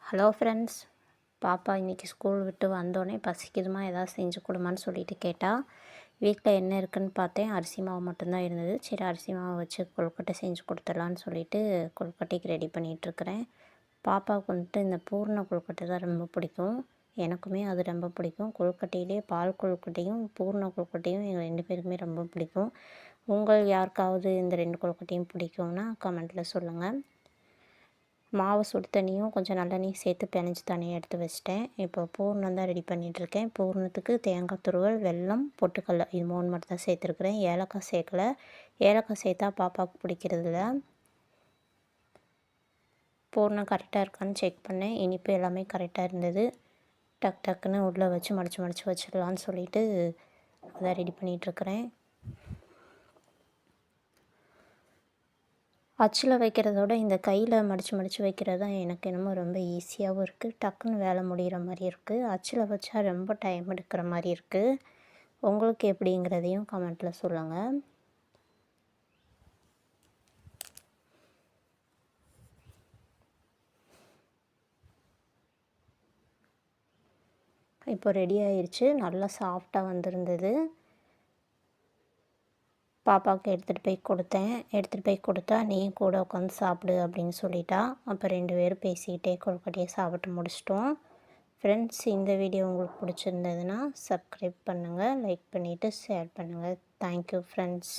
Hello friends, பாப்பா இன்றைக்கி school விட்டு வந்தோடனே பசிக்குதுமா ஏதாவது செஞ்சு கொடுமான்னு சொல்லிட்டு கேட்டால், வீட்டில் என்ன இருக்குதுன்னு பார்த்தேன். அரிசி மாவு மட்டும்தான் இருந்தது. சரி அரிசி மாவு வச்சு கொழுக்கட்டை செஞ்சு கொடுத்துடலான்னு சொல்லிட்டு கொழுக்கட்டைக்கு ரெடி பண்ணிகிட்ருக்கிறேன். பாப்பாவுக்கு வந்துட்டு இந்த பூர்ண கொழுக்கட்டை தான் ரொம்ப பிடிக்கும். எனக்குமே அது ரொம்ப பிடிக்கும். கொழுக்கட்டையிலே பால் கொழுக்கட்டையும் பூர்ண கொழுக்கட்டையும் எங்கள் 2 பேருக்குமே ரொம்ப பிடிக்கும். உங்கள் யாருக்காவது இந்த 2 கொழுக்கட்டையும் பிடிக்கும்னா கமெண்ட்டில் சொல்லுங்கள். மாவு சுடு தண்ணியும் கொஞ்சம் நல்லெண்ணெயும் சேர்த்து பிணைஞ்சி தனியாக எடுத்து வச்சிட்டேன். இப்போ பூர்ணம் தான் ரெடி பண்ணிகிட்ருக்கேன். பூர்ணத்துக்கு தேங்காய் துருவல், வெல்லம், பொட்டுக்கடலை இது 3 மட்டும் தான் சேர்த்துருக்குறேன். ஏலக்காய் சேர்க்கலை. ஏலக்காய் சேர்த்தா பாப்பாவுக்கு பிடிக்கிறதில்ல. பூர்ணம் கரெக்டாக இருக்கான்னு செக் பண்ணேன். இனிப்பு எல்லாமே கரெக்டாக இருந்தது. டக்குன்னு உள்ளே வச்சு மடித்து வச்சிடலான்னு சொல்லிட்டு அதை ரெடி பண்ணிகிட்ருக்கிறேன். அச்சில் வைக்கிறதோட இந்த கையில் மடித்து வைக்கிறது தான் எனக்கு என்னமோ ரொம்ப ஈஸியாகவும் இருக்குது. டக்குன்னு வேலை முடிகிற மாதிரி இருக்குது. அச்சில் வச்சா ரொம்ப டைம் எடுக்கிற மாதிரி இருக்குது. உங்களுக்கு எப்படிங்கிறதையும் கமெண்ட்டில் சொல்லுங்கள். இப்போ ரெடி ஆயிடுச்சு. நல்லா சாஃப்டாக வந்திருந்தது. பாப்பாவுக்கு எடுத்துகிட்டு போய் கொடுத்தா நீ கூட உட்காந்து சாப்பிடு அப்படின்னு சொல்லிட்டா. அப்போ 2 பேரும் பேசிக்கிட்டே கொழுக்கட்டையை சாப்பிட்டு முடிச்சிட்டோம். ஃப்ரெண்ட்ஸ், இந்த வீடியோ உங்களுக்கு பிடிச்சிருந்ததுன்னா சப்ஸ்கிரைப் பண்ணுங்கள், லைக் பண்ணிவிட்டு ஷேர் பண்ணுங்கள். Thank you friends.